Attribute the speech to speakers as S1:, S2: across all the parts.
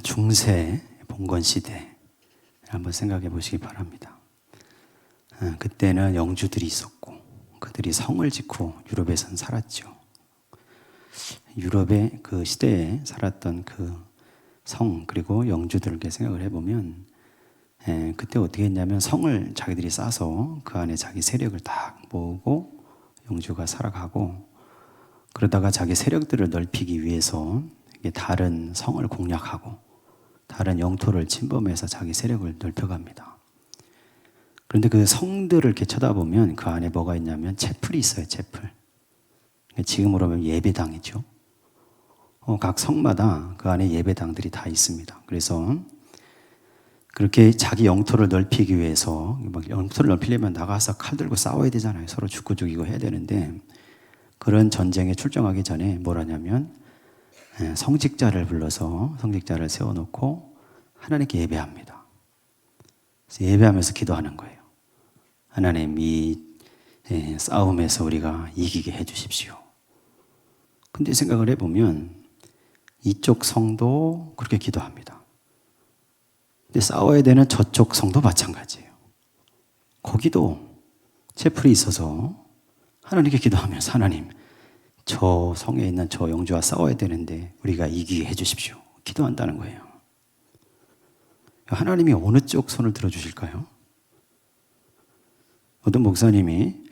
S1: 중세 봉건 시대 한번 생각해 보시기 바랍니다. 그때는 영주들이 있었고 그들이 성을 짓고 유럽에선 살았죠. 유럽의 그 시대에 살았던 그 성 그리고 영주들께 생각을 해보면 그때 어떻게 했냐면 성을 자기들이 쌓아서 그 안에 자기 세력을 딱 모으고 영주가 살아가고, 그러다가 자기 세력들을 넓히기 위해서 다른 성을 공략하고 다른 영토를 침범해서 자기 세력을 넓혀갑니다. 그런데 그 성들을 이렇게 쳐다보면 그 안에 뭐가 있냐면 채플이 있어요. 채플. 지금으로 하면 예배당이죠. 각 성마다 그 안에 예배당들이 다 있습니다. 그래서 그렇게 자기 영토를 넓히기 위해서, 막 영토를 넓히려면 나가서 칼 들고 싸워야 되잖아요. 서로 죽고 죽이고 해야 되는데, 그런 전쟁에 출정하기 전에 뭘 하냐면 성직자를 불러서 성직자를 세워놓고 하나님께 예배합니다. 그래서 예배하면서 기도하는 거예요. 하나님, 이 싸움에서 우리가 이기게 해주십시오. 근데 생각을 해보면 이쪽 성도 그렇게 기도합니다. 근데 싸워야 되는 저쪽 성도 마찬가지예요. 거기도 채플이 있어서 하나님께 기도하면서, 하나님, 저 성에 있는 저 영주와 싸워야 되는데 우리가 이기게 해주십시오. 기도한다는 거예요. 하나님이 어느 쪽 손을 들어주실까요? 어떤 목사님이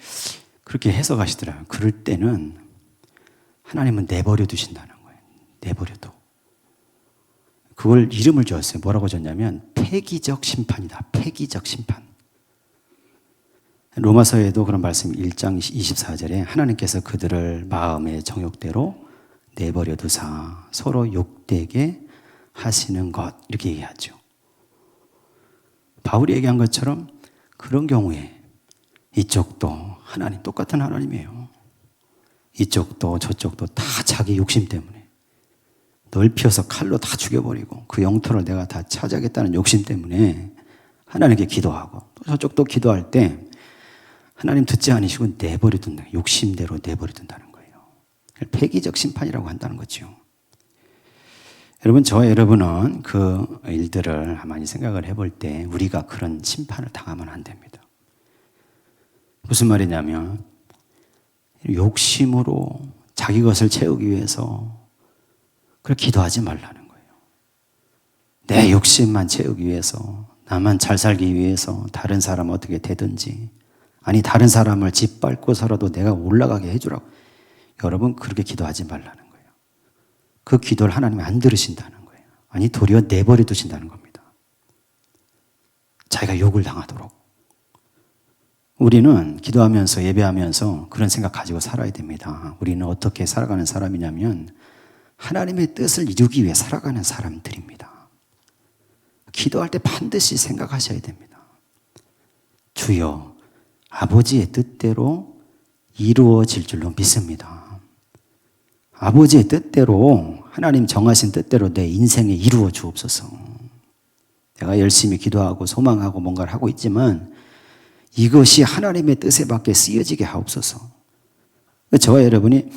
S1: 그렇게 해석하시더라고요. 그럴 때는 하나님은 내버려 두신다는 거예요. 내버려둬. 그걸 이름을 지었어요. 뭐라고 졌냐면 폐기적 심판이다. 폐기적 심판. 로마서에도 그런 말씀 1장 24절에 하나님께서 그들을 마음의 정욕대로 내버려 두사 서로 욕되게 하시는 것, 이렇게 얘기하죠. 바울이 얘기한 것처럼 그런 경우에 이쪽도 하나님, 똑같은 하나님이에요. 이쪽도 저쪽도 다 자기 욕심 때문에 넓혀서 칼로 다 죽여버리고 그 영토를 내가 다 차지하겠다는 욕심 때문에 하나님께 기도하고, 또 저쪽도 기도할 때 하나님 듣지 않으시고 내버려 둔다. 욕심대로 내버려 둔다는 거예요. 폐기적 심판이라고 한다는 거죠. 여러분, 저와 여러분은 그 일들을 많이 생각을 해볼 때 우리가 그런 심판을 당하면 안 됩니다. 무슨 말이냐면 욕심으로 자기 것을 채우기 위해서 그렇게 기도하지 말라는 거예요. 내 욕심만 채우기 위해서, 나만 잘 살기 위해서 다른 사람 어떻게 되든지, 아니 다른 사람을 짓밟고서라도 내가 올라가게 해주라고, 여러분 그렇게 기도하지 말라는 거예요. 그 기도를 하나님이 안 들으신다는 거예요. 아니 도리어 내버려 두신다는 겁니다. 자기가 욕을 당하도록. 우리는 기도하면서 예배하면서 그런 생각 가지고 살아야 됩니다. 우리는 어떻게 살아가는 사람이냐면 하나님의 뜻을 이루기 위해 살아가는 사람들입니다. 기도할 때 반드시 생각하셔야 됩니다. 주여, 아버지의 뜻대로 이루어질 줄로 믿습니다. 아버지의 뜻대로, 하나님 정하신 뜻대로 내 인생에 이루어 주옵소서. 내가 열심히 기도하고 소망하고 뭔가를 하고 있지만 이것이 하나님의 뜻에 밖에 쓰여지게 하옵소서. 저와 여러분이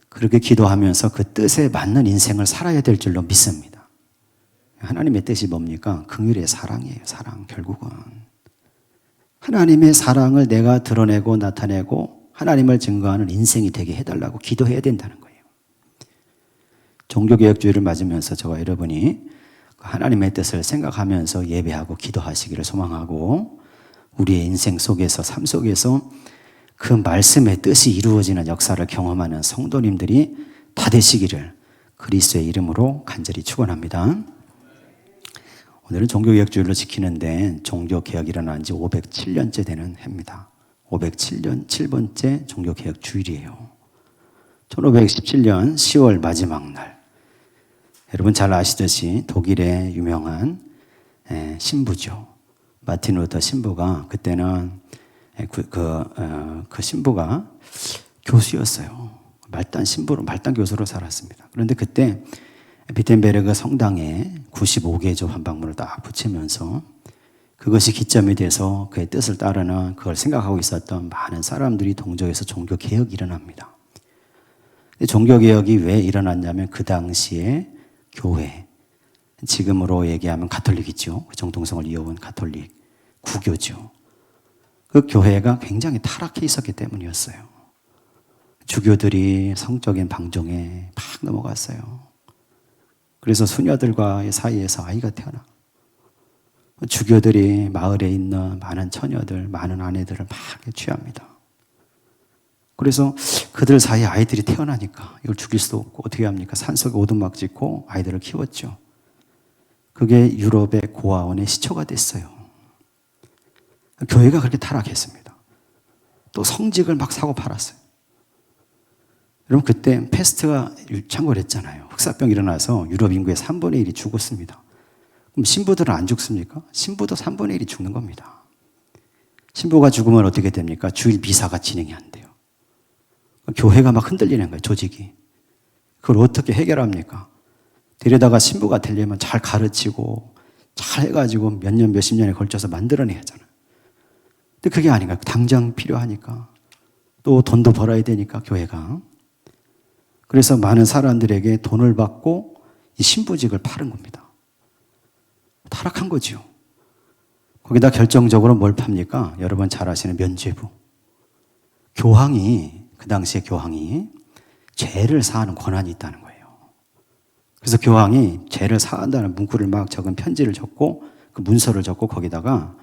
S1: 그렇게 기도하면서 그 뜻에 맞는 인생을 살아야 될 줄로 믿습니다. 하나님의 뜻이 뭡니까? 긍휼의 사랑이에요. 사랑. 결국은 하나님의 사랑을 내가 드러내고 나타내고 하나님을 증거하는 인생이 되게 해달라고 기도해야 된다는 거예요. 종교개혁주의를 맞으면서 저와 여러분이 하나님의 뜻을 생각하면서 예배하고 기도하시기를 소망하고, 우리의 인생 속에서, 삶 속에서 그 말씀의 뜻이 이루어지는 역사를 경험하는 성도님들이 다 되시기를 그리스도의 이름으로 간절히 축원합니다. 오늘은 종교개혁주의를 지키는데 종교개혁이 일어난 지 507년째 되는 해입니다. 507년 7번째 종교개혁주일이에요. 1517년 10월 마지막 날, 여러분 잘 아시듯이 독일의 유명한 신부죠. 마틴 루터 신부가, 그때는 그 신부가 교수였어요. 말단 신부로, 말단 교수로 살았습니다. 그런데 그때 비텐베르그 성당에 95개조 한방문을 딱 붙이면서 그것이 기점이 돼서 그의 뜻을 따르는, 그걸 생각하고 있었던 많은 사람들이 동조해서 종교개혁이 일어납니다. 종교개혁이 왜 일어났냐면 그 당시에 교회, 지금으로 얘기하면 가톨릭이죠. 정통성을 이어온 가톨릭, 구교죠. 그 교회가 굉장히 타락해 있었기 때문이었어요. 주교들이 성적인 방종에 막 넘어갔어요. 그래서 수녀들과의 사이에서 아이가 태어나. 주교들이 마을에 있는 많은 처녀들, 많은 아내들을 막 취합니다. 그래서 그들 사이에 아이들이 태어나니까 이걸 죽일 수도 없고 어떻게 합니까? 산속에 오두막 짓고 아이들을 키웠죠. 그게 유럽의 고아원의 시초가 됐어요. 교회가 그렇게 타락했습니다. 또 성직을 막 사고 팔았어요. 여러분 그때 패스트가 창궐했잖아요. 흑사병이 일어나서 유럽 인구의 3분의 1이 죽었습니다. 그럼 신부들은 안 죽습니까? 신부도 3분의 1이 죽는 겁니다. 신부가 죽으면 어떻게 됩니까? 주일 미사가 진행이 안 돼요. 교회가 막 흔들리는 거예요, 조직이. 그걸 어떻게 해결합니까? 데려다가 신부가 되려면 잘 가르치고 잘 해가지고 몇 년, 몇십 년에 걸쳐서 만들어내야 하잖아요. 근데 그게 아닌가요? 당장 필요하니까. 또 돈도 벌어야 되니까, 교회가. 그래서 많은 사람들에게 돈을 받고 이 신부직을 파는 겁니다. 타락한 거죠. 거기다 결정적으로 뭘 팝니까? 여러분 잘 아시는 면죄부. 교황이, 그 당시에 교황이 죄를 사하는 권한이 있다는 거예요. 그래서 교황이 죄를 사한다는 문구를 막 적은 편지를 적고 그 문서를 적고 거기다가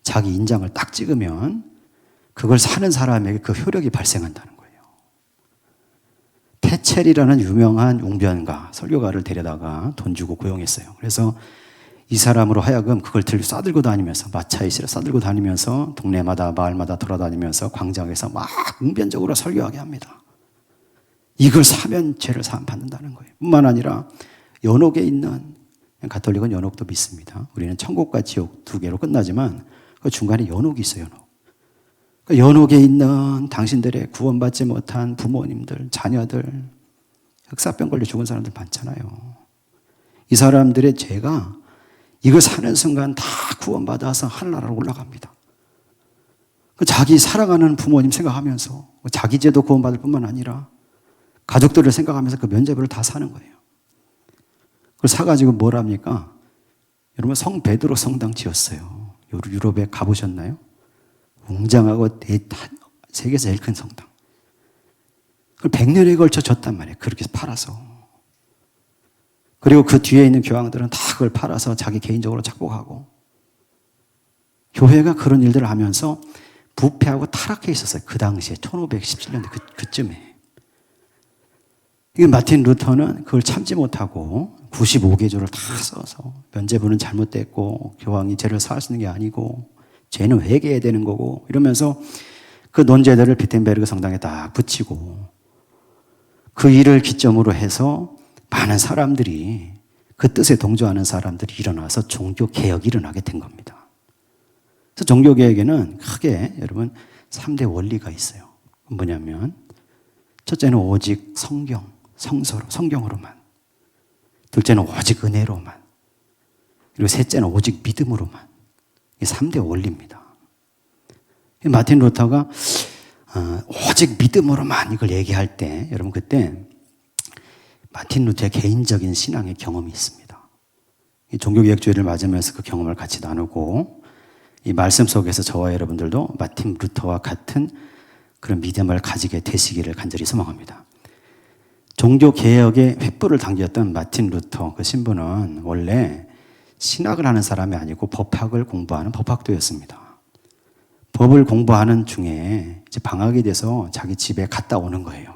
S1: 자기 인장을 딱 찍으면 그걸 사는 사람에게 그 효력이 발생한다는 거예요. 테첼이라는 유명한 웅변가, 설교가를 데려다가 돈 주고 고용했어요. 그래서 이 사람으로 하여금 그걸 싸들고 다니면서 마차에 실어 싸들고 다니면서 동네마다 마을마다 돌아다니면서 광장에서 막 웅변적으로 설교하게 합니다. 이걸 사면 죄를 사함 받는다는 거예요. 뿐만 아니라 연옥에 있는, 가톨릭은 연옥도 믿습니다. 우리는 천국과 지옥 두 개로 끝나지만 그 중간에 연옥이 있어요. 연옥. 그 연옥에 있는 당신들의 구원받지 못한 부모님들, 자녀들, 흑사병 걸려 죽은 사람들 많잖아요. 이 사람들의 죄가 이거 사는 순간 다 구원받아서 하늘나라로 올라갑니다. 자기 사랑하는 부모님 생각하면서 자기 죄도 구원받을 뿐만 아니라 가족들을 생각하면서 그 면죄부를 다 사는 거예요. 그걸 사가지고 뭘 합니까? 여러분 성 베드로 성당 지었어요. 유럽에 가보셨나요? 웅장하고 세계에서 제일 큰 성당. 그걸 100년에 걸쳐 줬단 말이에요. 그렇게 팔아서. 그리고 그 뒤에 있는 교황들은 다 그걸 팔아서 자기 개인적으로 착복하고. 교회가 그런 일들을 하면서 부패하고 타락해 있었어요. 그 당시에 1517년대 그쯤에. 이게 마틴 루터는 그걸 참지 못하고 95개조를 다 써서 면죄부는 잘못됐고 교황이 죄를 사할 수 있는 게 아니고 죄는 회개해야 되는 거고 이러면서 그 논제들을 비텐베르그 성당에 딱 붙이고 그 일을 기점으로 해서 많은 사람들이 그 뜻에 동조하는 사람들이 일어나서 종교개혁이 일어나게 된 겁니다. 그래서 종교개혁에는 크게 여러분 3대 원리가 있어요. 뭐냐면 첫째는 오직 성경, 성서로, 성경으로만. 둘째는 오직 은혜로만. 그리고 셋째는 오직 믿음으로만. 이 3대 원리입니다. 마틴 루터가 오직 믿음으로만 이걸 얘기할 때 여러분 그때 마틴 루터의 개인적인 신앙의 경험이 있습니다. 이 종교개혁주의를 맞으면서 그 경험을 같이 나누고 이 말씀 속에서 저와 여러분들도 마틴 루터와 같은 그런 믿음을 가지게 되시기를 간절히 소망합니다. 종교개혁의 횃불을 당겼던 마틴 루터 그 신부는 원래 신학을 하는 사람이 아니고 법학을 공부하는 법학도였습니다. 법을 공부하는 중에 이제 방학이 돼서 자기 집에 갔다 오는 거예요.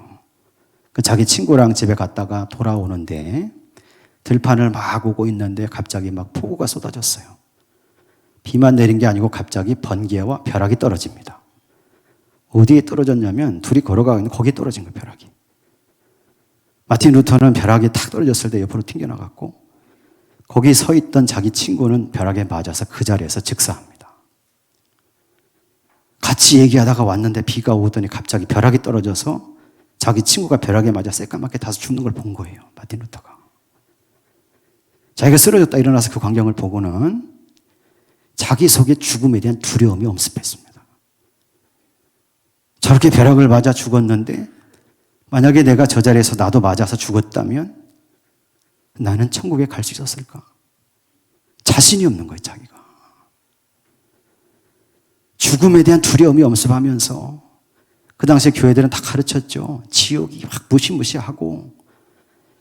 S1: 그 자기 친구랑 집에 갔다가 돌아오는데 들판을 막 오고 있는데 갑자기 막 폭우가 쏟아졌어요. 비만 내린 게 아니고 갑자기 번개와 벼락이 떨어집니다. 어디에 떨어졌냐면 둘이 걸어가는데 거기에 떨어진 거예요, 벼락이. 마틴 루터는 벼락이 탁 떨어졌을 때 옆으로 튕겨나갔고 거기 서 있던 자기 친구는 벼락에 맞아서 그 자리에서 즉사합니다. 같이 얘기하다가 왔는데 비가 오더니 갑자기 벼락이 떨어져서 자기 친구가 벼락에 맞아 새까맣게 타서 죽는 걸 본 거예요, 마틴 루터가. 자기가 쓰러졌다 일어나서 그 광경을 보고는 자기 속에 죽음에 대한 두려움이 엄습했습니다. 저렇게 벼락을 맞아 죽었는데 만약에 내가 저 자리에서 나도 맞아서 죽었다면 나는 천국에 갈 수 있었을까? 자신이 없는 거예요, 자기가. 죽음에 대한 두려움이 엄습하면서 그 당시에 교회들은 다 가르쳤죠. 지옥이 막 무시무시하고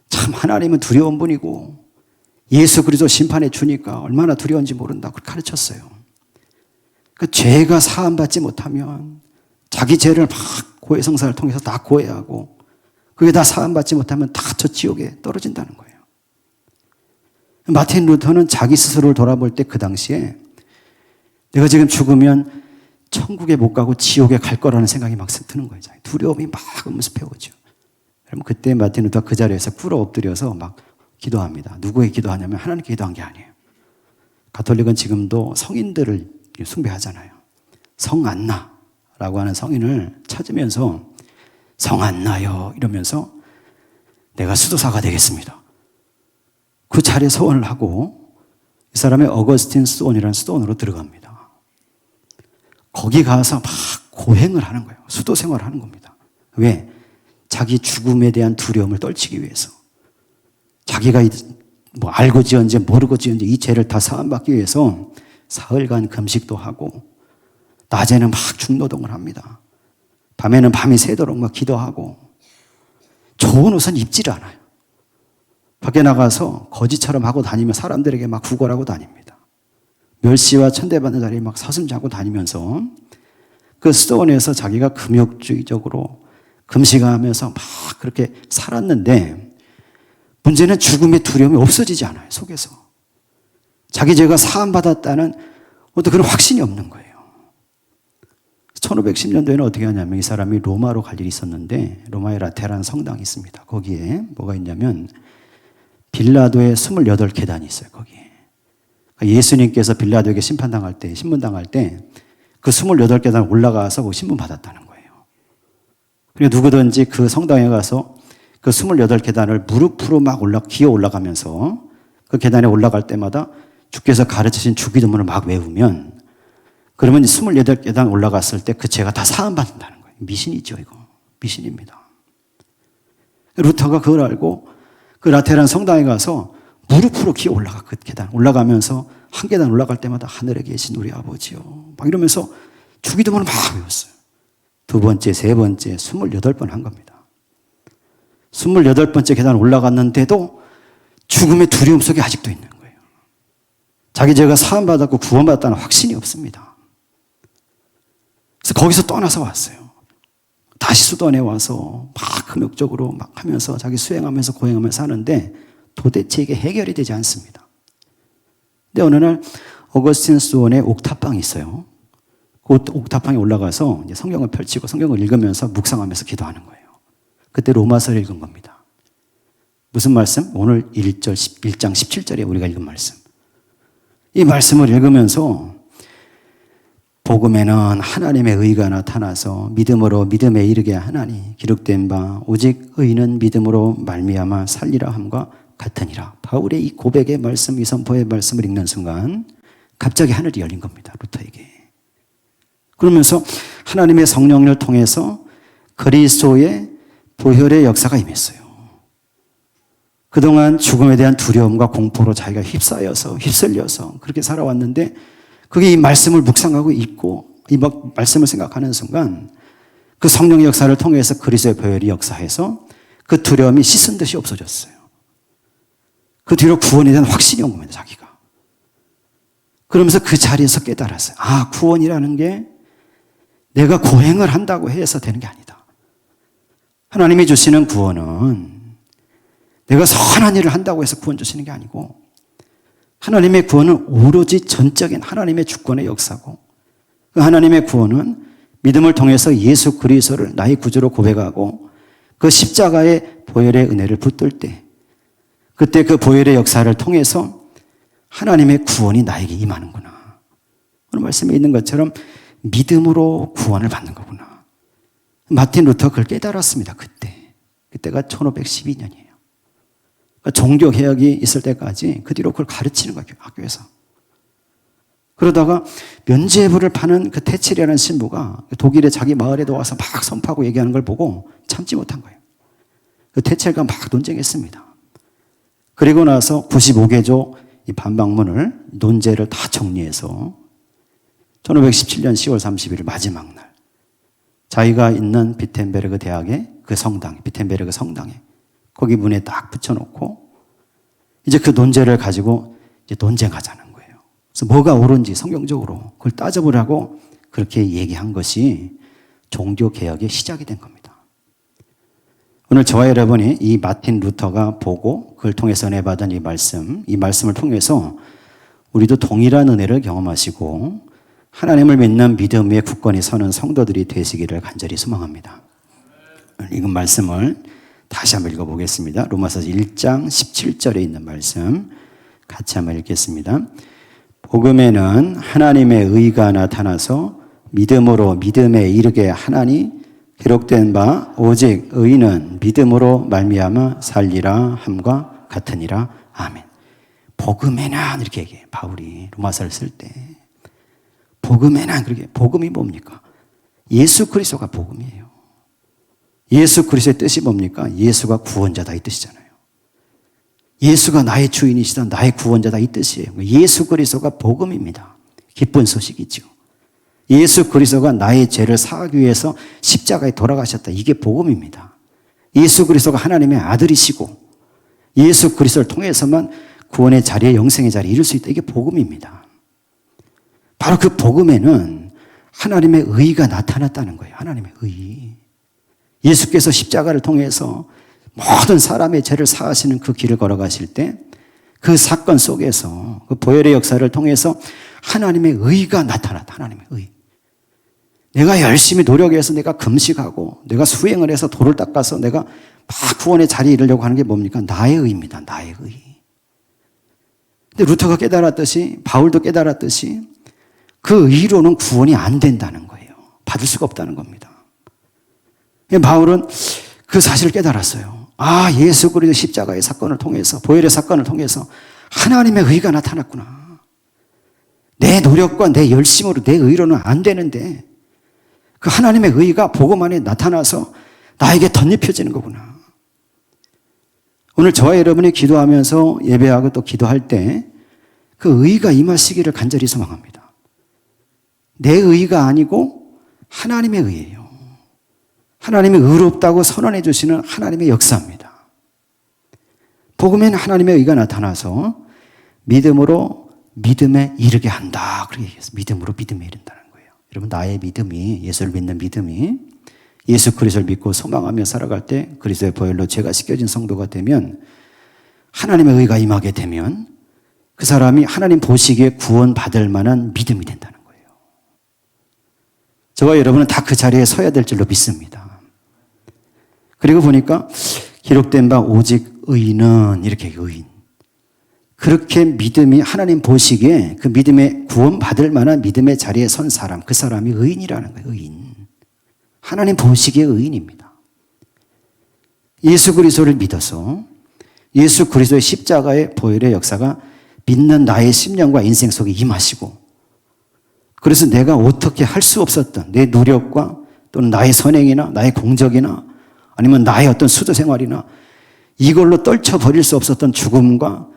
S1: 참 하나님은 두려운 분이고 예수 그리스도 심판해 주니까 얼마나 두려운지 모른다고 가르쳤어요. 그 죄가 사함받지 못하면 자기 죄를 막 고해성사를 통해서 다 고해하고 그게 다 사함받지 못하면 다 저 지옥에 떨어진다는 거예요. 마틴 루터는 자기 스스로를 돌아볼 때 그 당시에 내가 지금 죽으면 천국에 못 가고 지옥에 갈 거라는 생각이 막 드는 거예요. 두려움이 막 음습해 오죠. 여러분 그때 마틴 루터가 그 자리에서 꿇어 엎드려서 막 기도합니다. 누구에게 기도하냐면 하나님께 기도한 게 아니에요. 가톨릭은 지금도 성인들을 숭배하잖아요. 성안나라고 하는 성인을 찾으면서 성안나요 이러면서 내가 수도사가 되겠습니다. 그 자리에 서원을 하고 이 사람이 어거스틴 수도원이라는 수도원으로 들어갑니다. 거기 가서 막 고행을 하는 거예요. 수도 생활을 하는 겁니다. 왜? 자기 죽음에 대한 두려움을 떨치기 위해서. 자기가 뭐 알고 지은지 모르고 지은지 이 죄를 다 사함받기 위해서 사흘간 금식도 하고 낮에는 막 중노동을 합니다. 밤에는 밤이 새도록 막 기도하고 좋은 옷은 입질 않아요. 밖에 나가서 거지처럼 하고 다니며 사람들에게 막 구걸하고 다닙니다. 멸시와 천대받는 자리에 막 서슴자고 다니면서 그 수도원에서 자기가 금욕주의적으로 금식하면서 막 그렇게 살았는데 문제는 죽음의 두려움이 없어지지 않아요, 속에서. 자기 죄가 사함받았다는 어떤 그런 확신이 없는 거예요. 1510년도에는 어떻게 하냐면 이 사람이 로마로 갈 일이 있었는데 로마의 라테란 성당이 있습니다. 거기에 뭐가 있냐면 빌라도의 28계단이 있어요, 거기에. 예수님께서 빌라도에게 심판당할 때, 신문당할 때 그 28계단 올라가서 뭐 신문 받았다는 거예요. 그리고 누구든지 그 성당에 가서 그 28계단을 무릎으로 막 기어 올라가면서 그 계단에 올라갈 때마다 주께서 가르치신 주기도문을 막 외우면 그러면 28계단 올라갔을 때 그 죄가 다 사함받는다는 거예요. 미신이죠, 이거. 미신입니다. 루터가 그걸 알고 그 라테란 성당에 가서 무릎으로 기어 올라가, 그 계단. 올라가면서 한 계단 올라갈 때마다 하늘에 계신 우리 아버지요. 막 이러면서 주기도문을 막 외웠어요. 두 번째, 세 번째, 28번 한 겁니다. 28번째 계단 올라갔는데도 죽음의 두려움 속에 아직도 있는 거예요. 자기 죄가 사함받았고 구원받았다는 확신이 없습니다. 그래서 거기서 떠나서 왔어요. 다시 수도원에 와서 막 금욕적으로 막 하면서 자기 수행하면서 고행하면서 하는데 도대체 이게 해결이 되지 않습니다. 근데 어느 날 어거스틴 수도원에 옥탑방이 있어요. 그 옥탑방에 올라가서 이제 성경을 펼치고 성경을 읽으면서 묵상하면서 기도하는 거예요. 그때 로마서를 읽은 겁니다. 무슨 말씀? 오늘 1장 17절에 우리가 읽은 말씀. 이 말씀을 읽으면서 복음에는 하나님의 의가 나타나서 믿음으로 믿음에 이르게 하나니 기록된 바 오직 의는 믿음으로 말미암아 살리라 함과 같으니라. 바울의 이 고백의 말씀, 이 선포의 말씀을 읽는 순간 갑자기 하늘이 열린 겁니다, 루터에게. 그러면서 하나님의 성령을 통해서 그리스도의 보혈의 역사가 임했어요. 그동안 죽음에 대한 두려움과 공포로 자기가 휩쓸려서 그렇게 살아왔는데 그게 이 말씀을 묵상하고 읽고 이 말씀을 생각하는 순간 그 성령의 역사를 통해서 그리스도의 보혈이 역사해서 그 두려움이 씻은 듯이 없어졌어요. 그 뒤로 구원에 대한 확신이 온 겁니다, 자기가. 그러면서 그 자리에서 깨달았어요. 아, 구원이라는 게 내가 고행을 한다고 해서 되는 게 아니다. 하나님이 주시는 구원은 내가 선한 일을 한다고 해서 구원 주시는 게 아니고 하나님의 구원은 오로지 전적인 하나님의 주권의 역사고 그 하나님의 구원은 믿음을 통해서 예수 그리스도를 나의 구주로 고백하고 그 십자가의 보혈의 은혜를 붙들 때 그때 그 보혈의 역사를 통해서 하나님의 구원이 나에게 임하는구나. 오늘 말씀에 있는 것처럼 믿음으로 구원을 받는 거구나. 마틴 루터 그걸 깨달았습니다. 그때가 1512년이에요. 그러니까 종교개혁이 있을 때까지 그 뒤로 그걸 가르치는 거예요, 학교에서. 그러다가 면죄부를 파는 그 테칠이라는 신부가 독일의 자기 마을에도 와서 막 선포하고 얘기하는 걸 보고 참지 못한 거예요. 그 테칠과 막 논쟁했습니다. 그리고 나서 95개조 이 반박문을 논제를 다 정리해서 1517년 10월 30일 마지막 날 자기가 있는 비텐베르그 대학의 그 성당, 비텐베르그 성당에 거기 문에 딱 붙여놓고 이제 그 논제를 가지고 이제 논쟁하자는 거예요. 그래서 뭐가 옳은지 성경적으로 그걸 따져보라고 그렇게 얘기한 것이 종교개혁의 시작이 된 겁니다. 오늘 저와 여러분이 이 마틴 루터가 보고 그걸 통해서 은혜 받은 이 말씀을 통해서 우리도 동일한 은혜를 경험하시고 하나님을 믿는 믿음 위에 굳건히 서는 성도들이 되시기를 간절히 소망합니다. 읽은 말씀을 다시 한번 읽어보겠습니다. 로마서 1장 17절에 있는 말씀 같이 한번 읽겠습니다. 복음에는 하나님의 의가 나타나서 믿음으로 믿음에 이르게 하나니 기록된 바 오직 의인은 믿음으로 말미암아 살리라 함과 같으니라. 아멘. 복음에는 이렇게 얘기해요. 바울이 로마서를 쓸 때 복음에는 그렇게 복음이 뭡니까? 예수 그리스도가 복음이에요. 예수 그리스도의 뜻이 뭡니까? 예수가 구원자다 이 뜻이잖아요. 예수가 나의 주인이시다, 나의 구원자다 이 뜻이에요. 예수 그리스도가 복음입니다. 기쁜 소식이죠. 예수 그리스도가 나의 죄를 사하기 위해서 십자가에 돌아가셨다. 이게 복음입니다. 예수 그리스도가 하나님의 아들이시고 예수 그리스도를 통해서만 구원의 자리에 영생의 자리에 이룰 수 있다. 이게 복음입니다. 바로 그 복음에는 하나님의 의가 나타났다는 거예요. 하나님의 의. 예수께서 십자가를 통해서 모든 사람의 죄를 사하시는 그 길을 걸어가실 때 그 사건 속에서 그 보혈의 역사를 통해서 하나님의 의가 나타났다. 하나님의 의. 내가 열심히 노력해서 내가 금식하고 내가 수행을 해서 돌을 닦아서 내가 막 구원의 자리에 이르려고 하는 게 뭡니까? 나의 의입니다. 나의 의. 근데 루터가 깨달았듯이 바울도 깨달았듯이 그 의로는 구원이 안 된다는 거예요. 받을 수가 없다는 겁니다. 바울은 그 사실을 깨달았어요. 아, 예수 그리스도 십자가의 사건을 통해서 보혈의 사건을 통해서 하나님의 의가 나타났구나. 내 노력과 내 열심으로 내 의로는 안 되는데 그 하나님의 의가 복음 안에 나타나서 나에게 덧입혀지는 거구나. 오늘 저와 여러분이 기도하면서 예배하고 또 기도할 때 그 의가 임하시기를 간절히 소망합니다. 내 의가 아니고 하나님의 의예요. 하나님이 의롭다고 선언해 주시는 하나님의 역사입니다. 복음에는 하나님의 의가 나타나서 믿음으로 믿음에 이르게 한다. 그렇게 얘기했어요. 믿음으로 믿음에 이른다는 거예요. 여러분, 나의 믿음이, 예수를 믿는 믿음이 예수 그리스도를 믿고 소망하며 살아갈 때 그리스도의 보혈로 죄가 씻겨진 성도가 되면 하나님의 의가 임하게 되면 그 사람이 하나님 보시기에 구원받을 만한 믿음이 된다는 거예요. 저와 여러분은 다 그 자리에 서야 될 줄로 믿습니다. 그리고 보니까 기록된 바 오직 의인은 이렇게 의인. 그렇게 믿음이 하나님 보시기에 그 믿음에 구원받을 만한 믿음의 자리에 선 사람, 그 사람이 의인이라는 거예요. 의인. 하나님 보시기에 의인입니다. 예수 그리스도를 믿어서 예수 그리스도의 십자가의 보혈의 역사가 믿는 나의 심령과 인생 속에 임하시고 그래서 내가 어떻게 할 수 없었던 내 노력과 또는 나의 선행이나 나의 공적이나 아니면 나의 어떤 수도 생활이나 이걸로 떨쳐버릴 수 없었던 죽음과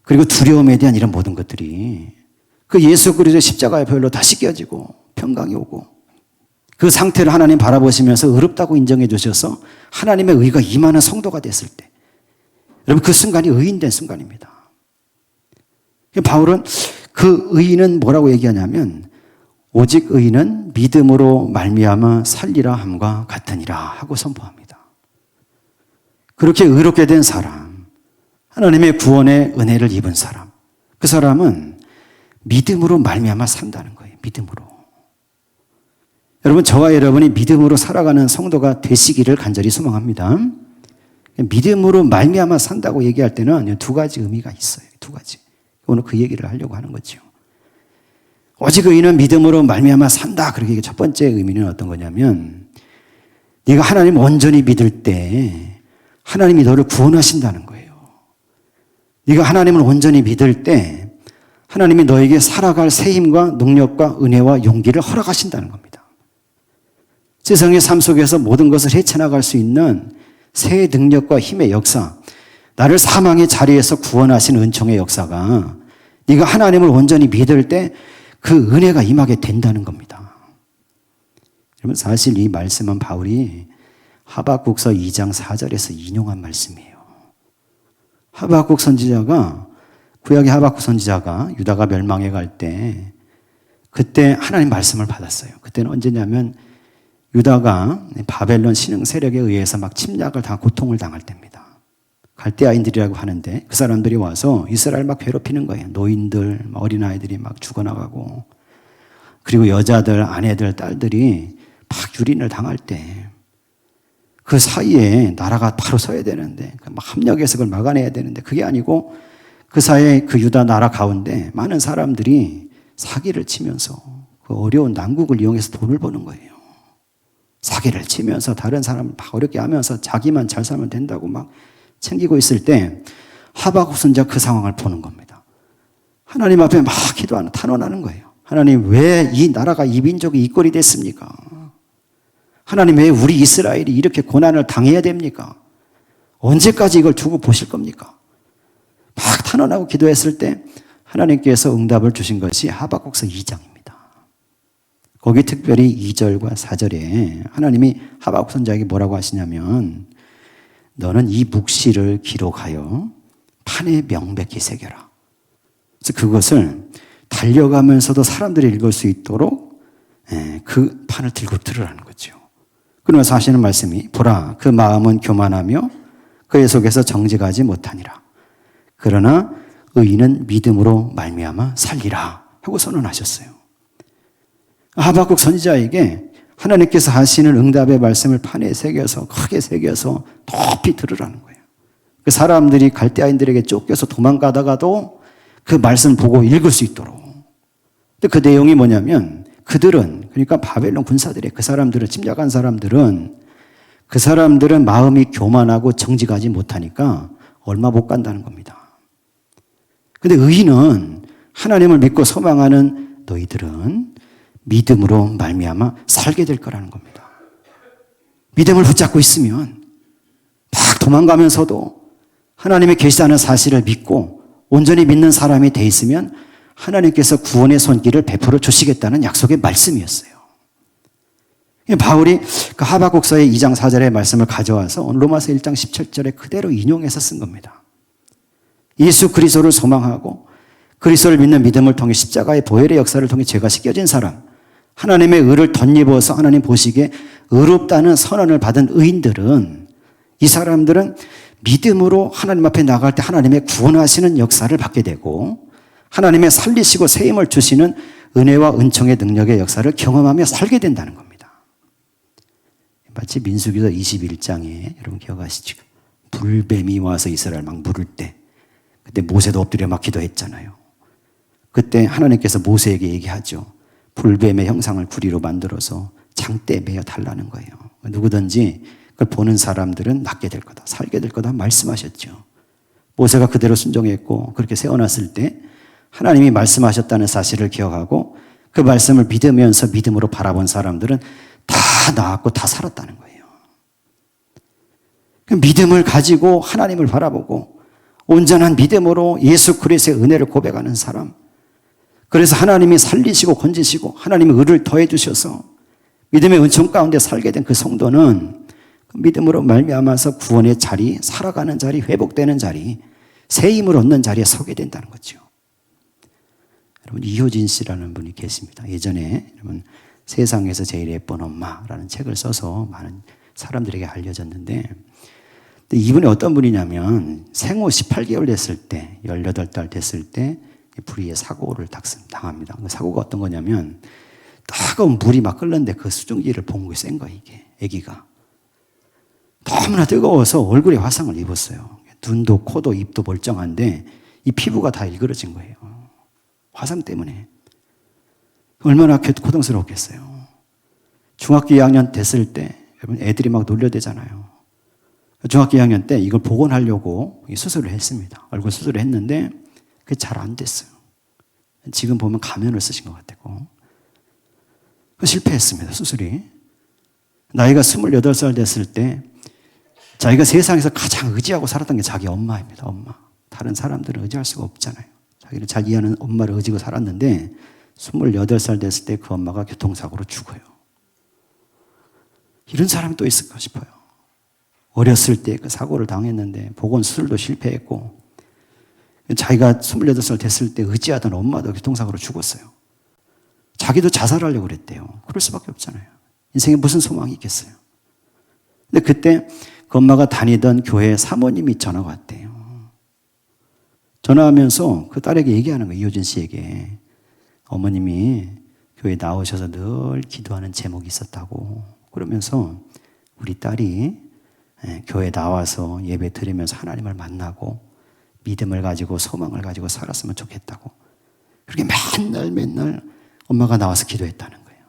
S1: 그리고 두려움에 대한 이런 모든 것들이 그 예수 그리스도의 십자가의 보혈로 다 씻겨지고 평강이 오고 그 상태를 하나님 바라보시면서 의롭다고 인정해 주셔서 하나님의 의가 임하는 성도가 됐을 때 여러분 그 순간이 의인된 순간입니다. 바울은 그 의인은 뭐라고 얘기하냐면 오직 의인은 믿음으로 말미암아 살리라 함과 같으니라 하고 선포합니다. 그렇게 의롭게 된 사람, 하나님의 구원의 은혜를 입은 사람, 그 사람은 믿음으로 말미암아 산다는 거예요. 믿음으로. 여러분, 저와 여러분이 믿음으로 살아가는 성도가 되시기를 간절히 소망합니다. 믿음으로 말미암아 산다고 얘기할 때는 두 가지 의미가 있어요. 두 가지. 오늘 그 얘기를 하려고 하는 거죠. 오직 의인은 믿음으로 말미암아 산다. 그렇게 첫 번째 의미는 어떤 거냐면 네가 하나님 온전히 믿을 때 하나님이 너를 구원하신다는 거예요. 네가 하나님을 온전히 믿을 때 하나님이 너에게 살아갈 새 힘과 능력과 은혜와 용기를 허락하신다는 겁니다. 세상의 삶 속에서 모든 것을 헤쳐나갈 수 있는 새 능력과 힘의 역사, 나를 사망의 자리에서 구원하신 은총의 역사가 이거 하나님을 온전히 믿을 때 그 은혜가 임하게 된다는 겁니다. 여러분, 사실 이 말씀은 바울이 하박국서 2장 4절에서 인용한 말씀이에요. 하박국 선지자가, 구약의 하박국 선지자가 유다가 멸망해 갈 때 그때 하나님 말씀을 받았어요. 그때는 언제냐면 유다가 바벨론 신흥 세력에 의해서 막 침략을 당하고 고통을 당할 때입니다. 갈대아인들이라고 하는데 그 사람들이 와서 이스라엘 막 괴롭히는 거예요. 노인들, 어린아이들이 막 죽어나가고, 그리고 여자들, 아내들, 딸들이 막 유린을 당할 때 그 사이에 나라가 바로 서야 되는데, 막 합력해서 그걸 막아내야 되는데 그게 아니고 그 사이에 그 유다 나라 가운데 많은 사람들이 사기를 치면서 그 어려운 난국을 이용해서 돈을 버는 거예요. 사기를 치면서 다른 사람을 막 어렵게 하면서 자기만 잘 살면 된다고 막 챙기고 있을 때 하박국 선지자가 그 상황을 보는 겁니다. 하나님 앞에 막 기도하는, 탄원하는 거예요. 하나님, 왜 이 나라가, 이 민족이 이 꼴이 됐습니까? 하나님, 왜 우리 이스라엘이 이렇게 고난을 당해야 됩니까? 언제까지 이걸 두고 보실 겁니까? 막 탄원하고 기도했을 때 하나님께서 응답을 주신 것이 하박국서 2장입니다. 거기 특별히 2절과 4절에 하나님이 하박국 선지자에게 뭐라고 하시냐면, 너는 이 묵시를 기록하여 판에 명백히 새겨라. 그래서 그것을 달려가면서도 사람들이 읽을 수 있도록 그 판을 들고 들으라는 거죠. 그러면서 하시는 말씀이, 보라, 그 마음은 교만하며 그의 속에서 정직하지 못하니라. 그러나 의인은 믿음으로 말미암아 살리라 하고 선언하셨어요. 하박국 선지자에게 하나님께서 하시는 응답의 말씀을 판에 새겨서, 크게 새겨서 높이 들으라는 거예요. 그 사람들이 갈대아인들에게 쫓겨서 도망가다가도 그 말씀을 보고 읽을 수 있도록. 근데 그 내용이 뭐냐면, 그들은, 그러니까 바벨론 군사들의 그 사람들을, 침략한 사람들은, 그 사람들은 마음이 교만하고 정직하지 못하니까 얼마 못 간다는 겁니다. 근데 의인은, 하나님을 믿고 소망하는 너희들은 믿음으로 말미암아 살게 될 거라는 겁니다. 믿음을 붙잡고 있으면 막 도망가면서도 하나님의 계시다는 사실을 믿고 온전히 믿는 사람이 돼 있으면 하나님께서 구원의 손길을 베풀어 주시겠다는 약속의 말씀이었어요. 바울이 그 하박국서의 2장 4절의 말씀을 가져와서 로마서 1장 17절에 그대로 인용해서 쓴 겁니다. 예수 그리스도를 소망하고 그리스도를 믿는 믿음을 통해 십자가의 보혈의 역사를 통해 죄가 씻겨진 사람, 하나님의 의를 덧입어서 하나님 보시기에 의롭다는 선언을 받은 의인들은, 이 사람들은 믿음으로 하나님 앞에 나갈 때 하나님의 구원하시는 역사를 받게 되고 하나님의 살리시고 새 힘을 주시는 은혜와 은총의 능력의 역사를 경험하며 살게 된다는 겁니다. 마치 민수기서 21장에 여러분 기억하시죠? 불뱀이 와서 이스라엘 막 물을 때 그때 모세도 엎드려 막 기도했잖아요. 그때 하나님께서 모세에게 얘기하죠. 불뱀의 형상을 구리로 만들어서 장대에 매어 달라는 거예요. 누구든지 그걸 보는 사람들은 낫게 될 거다, 살게 될 거다 말씀하셨죠. 모세가 그대로 순종했고 그렇게 세워놨을 때 하나님이 말씀하셨다는 사실을 기억하고 그 말씀을 믿으면서 믿음으로 바라본 사람들은 다 나았고 다 살았다는 거예요. 그 믿음을 가지고 하나님을 바라보고 온전한 믿음으로 예수 그리스도의 은혜를 고백하는 사람, 그래서 하나님이 살리시고 건지시고 하나님의 의를 더해 주셔서 믿음의 은총 가운데 살게 된 그 성도는 그 믿음으로 말미암아서 구원의 자리, 살아가는 자리, 회복되는 자리, 새 힘을 얻는 자리에 서게 된다는 거죠. 여러분, 이효진 씨라는 분이 계십니다. 예전에 여러분 세상에서 제일 예쁜 엄마라는 책을 써서 많은 사람들에게 알려졌는데, 이분이 어떤 분이냐면 생후 18개월 됐을 때, 18달 됐을 때 불의의 사고를 당합니다. 그 사고가 어떤 거냐면 뜨거운 물이 막 끓는데 그 수증기를 봉구에 센 거예요. 이게 아기가 너무나 뜨거워서 얼굴에 화상을 입었어요. 눈도 코도 입도 멀쩡한데 이 피부가 다 일그러진 거예요. 화상 때문에. 얼마나 고통스러웠겠어요. 중학교 2학년 됐을 때 여러분 애들이 막 놀려대잖아요. 중학교 2학년 때 이걸 복원하려고 수술을 했습니다. 얼굴 수술을 했는데 그게 잘 안 됐어요. 지금 보면 가면을 쓰신 것 같고. 실패했습니다, 수술이. 나이가 28살 됐을 때 자기가 세상에서 가장 의지하고 살았던 게 자기 엄마입니다, 엄마. 다른 사람들은 의지할 수가 없잖아요. 자기를 잘 이해하는 엄마를 의지고 살았는데 28살 됐을 때 그 엄마가 교통사고로 죽어요. 이런 사람이 또 있을까 싶어요. 어렸을 때 그 사고를 당했는데 보건 수술도 실패했고 자기가 28살 됐을 때 의지하던 엄마도 교통사고로 죽었어요. 자기도 자살하려고 그랬대요. 그럴 수밖에 없잖아요. 인생에 무슨 소망이 있겠어요. 근데 그때 그 엄마가 다니던 교회 사모님이 전화가 왔대요. 전화하면서 그 딸에게 얘기하는 거예요. 이효진 씨에게. 어머님이 교회에 나오셔서 늘 기도하는 제목이 있었다고. 그러면서 우리 딸이 교회에 나와서 예배 드리면서 하나님을 만나고 믿음을 가지고 소망을 가지고 살았으면 좋겠다고. 그렇게 맨날 엄마가 나와서 기도했다는 거예요.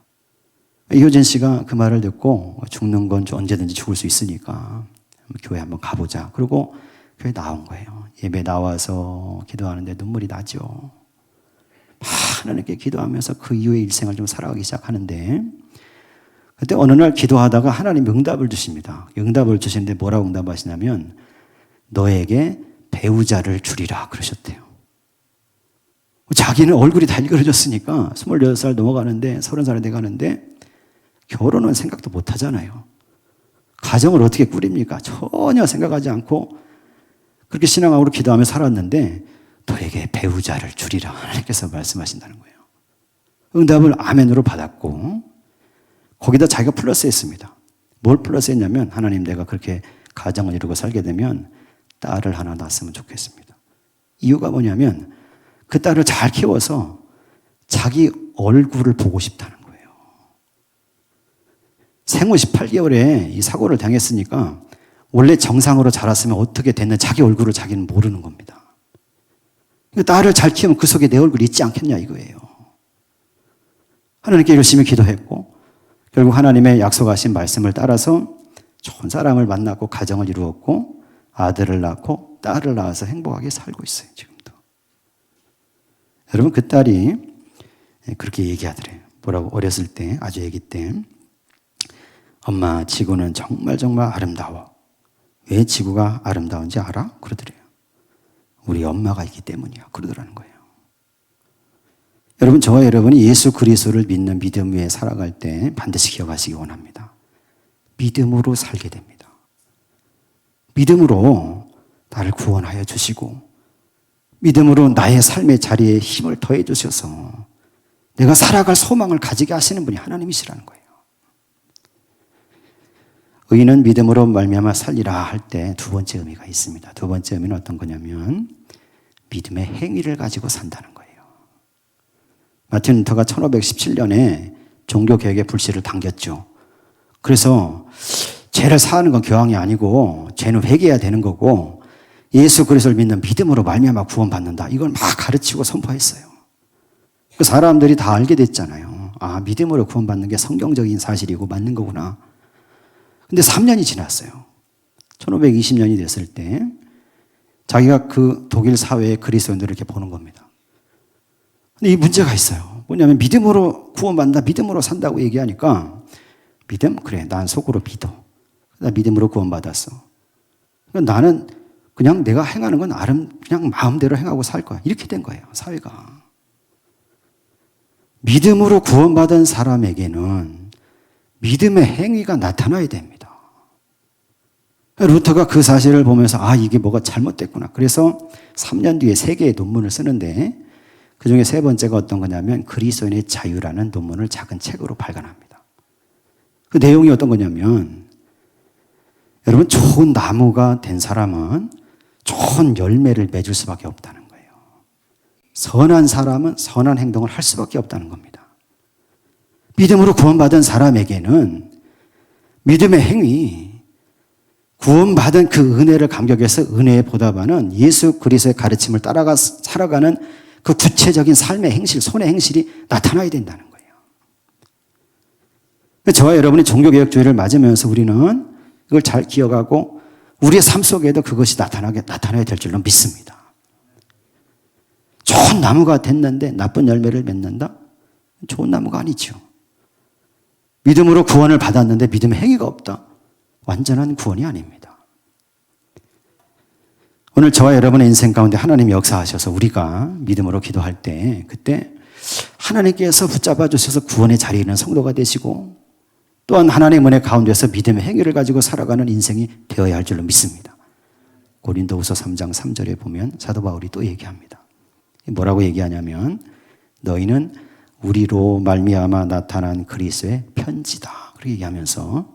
S1: 이효진 씨가 그 말을 듣고 죽는 건 언제든지 죽을 수 있으니까 교회 한번 가보자. 그리고 교회 나온 거예요. 예배 나와서 기도하는데 눈물이 나죠. 하나님께 기도하면서 그 이후의 일생을 좀 살아가기 시작하는데 그때 어느 날 기도하다가 하나님 응답을 주십니다. 응답을 주시는데 뭐라고 응답하시냐면 너에게 배우자를 주리라 그러셨대요. 자기는 얼굴이 다 일그러졌으니까 28살 넘어가는데 30살이 돼가는데 결혼은 생각도 못 하잖아요. 가정을 어떻게 꾸립니까? 전혀 생각하지 않고 그렇게 신앙으로 기도하며 살았는데 너에게 배우자를 주리라 하나님께서 말씀하신다는 거예요. 응답을 아멘으로 받았고 거기다 자기가 플러스했습니다. 뭘 플러스했냐면 하나님 내가 그렇게 가정을 이루고 살게 되면 딸을 하나 낳았으면 좋겠습니다. 이유가 뭐냐면 그 딸을 잘 키워서 자기 얼굴을 보고 싶다는 거예요. 생후 18개월에 이 사고를 당했으니까 원래 정상으로 자랐으면 어떻게 됐는 자기 얼굴을 자기는 모르는 겁니다. 딸을 잘 키우면 그 속에 내 얼굴이 있지 않겠냐 이거예요. 하나님께 열심히 기도했고 결국 하나님의 약속하신 말씀을 따라서 좋은 사람을 만났고 가정을 이루었고 아들을 낳고 딸을 낳아서 행복하게 살고 있어요. 지금도. 여러분 그 딸이 그렇게 얘기하더래요. 뭐라고 어렸을 때 아주 아기 때 엄마 지구는 정말 아름다워. 왜 지구가 아름다운지 알아? 그러더래요. 우리 엄마가 있기 때문이야. 그러더라는 거예요. 여러분 저와 여러분이 예수 그리스도를 믿는 믿음 위에 살아갈 때 반드시 기억하시기 원합니다. 믿음으로 살게 됩니다. 믿음으로 나를 구원하여 주시고 믿음으로 나의 삶의 자리에 힘을 더해 주셔서 내가 살아갈 소망을 가지게 하시는 분이 하나님이시라는 거예요. 의인은 믿음으로 말미암아 살리라 할 때 두 번째 의미가 있습니다. 두 번째 의미는 어떤 거냐면 믿음의 행위를 가지고 산다는 거예요. 마틴 루터가 1517년에 종교개혁의 불씨를 당겼죠. 그래서 죄를 사하는 건 교황이 아니고 죄는 회개해야 되는 거고 예수 그리스도를 믿는 믿음으로 말미암아 구원받는다. 이걸 막 가르치고 선포했어요. 그 사람들이 다 알게 됐잖아요. 아, 믿음으로 구원받는 게 성경적인 사실이고 맞는 거구나. 근데 3년이 지났어요. 1520년이 됐을 때 자기가 그 독일 사회의 그리스도인들을 이렇게 보는 겁니다. 근데 이 문제가 있어요. 뭐냐면 믿음으로 구원받는다, 믿음으로 산다고 얘기하니까 믿음? 그래, 난 속으로 믿어. 나 믿음으로 구원받았어. 그러니까 나는 그냥 내가 행하는 건 그냥 마음대로 행하고 살 거야. 이렇게 된 거예요, 사회가. 믿음으로 구원받은 사람에게는 믿음의 행위가 나타나야 됩니다. 루터가 그 사실을 보면서 아, 이게 뭐가 잘못됐구나. 그래서 3년 뒤에 3개의 논문을 쓰는데 그중에 3번째가 어떤 거냐면 그리스도인의 자유라는 논문을 작은 책으로 발간합니다. 그 내용이 어떤 거냐면 여러분 좋은 나무가 된 사람은 좋은 열매를 맺을 수밖에 없다는 거예요. 선한 사람은 선한 행동을 할 수밖에 없다는 겁니다. 믿음으로 구원받은 사람에게는 믿음의 행위, 구원받은 그 은혜를 감격해서 은혜에 보답하는 예수 그리스도의 가르침을 따라가 살아가는 그 구체적인 삶의 행실, 손의 행실이 나타나야 된다는 거예요. 저와 여러분이 종교개혁주의를 맞으면서 우리는 이걸 잘 기억하고 우리의 삶 속에도 그것이 나타나야 될 줄로 믿습니다. 좋은 나무가 됐는데 나쁜 열매를 맺는다? 좋은 나무가 아니죠. 믿음으로 구원을 받았는데 믿음의 행위가 없다? 완전한 구원이 아닙니다. 오늘 저와 여러분의 인생 가운데 하나님이 역사하셔서 우리가 믿음으로 기도할 때 그때 하나님께서 붙잡아 주셔서 구원의 자리에 있는 성도가 되시고 또한 하나님의 은혜 가운데서 믿음의 행위를 가지고 살아가는 인생이 되어야 할 줄로 믿습니다. 고린도후서 3장 3절에 보면 사도 바울이 또 얘기합니다. 뭐라고 얘기하냐면 너희는 우리로 말미암아 나타난 그리스도의 편지다. 그렇게 얘기하면서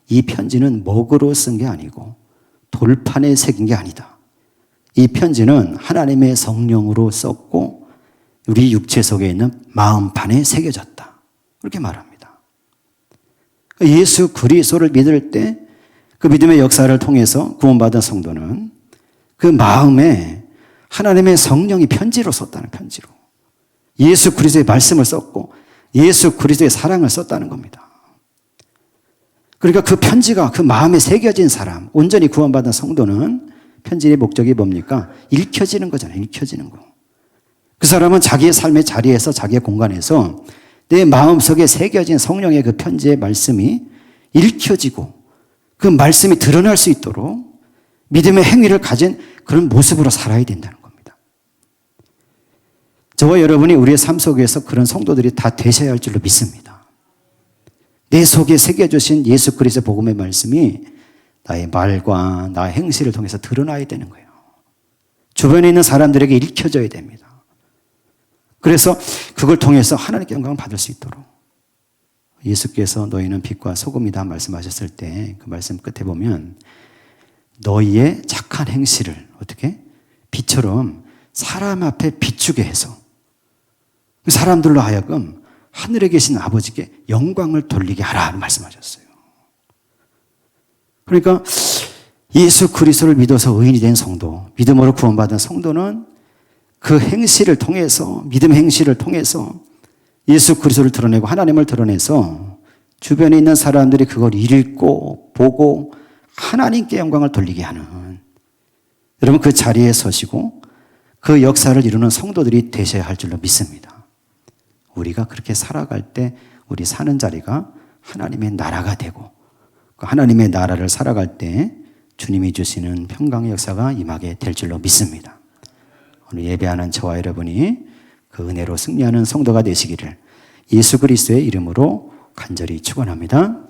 S1: 이 편지는 먹으로 쓴 게 아니고 돌판에 새긴 게 아니다. 이 편지는 하나님의 성령으로 썼고 우리 육체 속에 있는 마음판에 새겨졌다. 그렇게 말합니다. 예수 그리스도를 믿을 때 그 믿음의 역사를 통해서 구원받은 성도는 그 마음에 하나님의 성령이 편지로 썼다는 편지로. 예수 그리스도의 말씀을 썼고 예수 그리스도의 사랑을 썼다는 겁니다. 그러니까 그 편지가 그 마음에 새겨진 사람, 온전히 구원받은 성도는 편지의 목적이 뭡니까? 읽혀지는 거잖아요. 읽혀지는 거. 그 사람은 자기의 삶의 자리에서 자기의 공간에서 내 마음속에 새겨진 성령의 그 편지의 말씀이 읽혀지고 그 말씀이 드러날 수 있도록 믿음의 행위를 가진 그런 모습으로 살아야 된다는 겁니다. 저와 여러분이 우리의 삶 속에서 그런 성도들이 다 되셔야 할 줄로 믿습니다. 내 속에 새겨주신 예수 그리스도 복음의 말씀이 나의 말과 나의 행실을 통해서 드러나야 되는 거예요. 주변에 있는 사람들에게 읽혀져야 됩니다. 그래서 그걸 통해서 하나님께 영광을 받을 수 있도록 예수께서 너희는 빛과 소금이다 말씀하셨을 때 그 말씀 끝에 보면 너희의 착한 행실을 어떻게? 빛처럼 사람 앞에 비추게 해서 그 사람들로 하여금 하늘에 계신 아버지께 영광을 돌리게 하라 말씀하셨어요. 그러니까 예수 그리스도를 믿어서 의인이 된 성도, 믿음으로 구원받은 성도는 그 행실을 통해서, 믿음의 행실을 통해서 예수 그리스도를 드러내고 하나님을 드러내서 주변에 있는 사람들이 그걸 읽고 보고 하나님께 영광을 돌리게 하는, 여러분 그 자리에 서시고 그 역사를 이루는 성도들이 되셔야 할 줄로 믿습니다. 우리가 그렇게 살아갈 때 우리 사는 자리가 하나님의 나라가 되고 그 하나님의 나라를 살아갈 때 주님이 주시는 평강의 역사가 임하게 될 줄로 믿습니다. 오늘 예배하는 저와 여러분이 그 은혜로 승리하는 성도가 되시기를 예수 그리스도의 이름으로 간절히 축원합니다.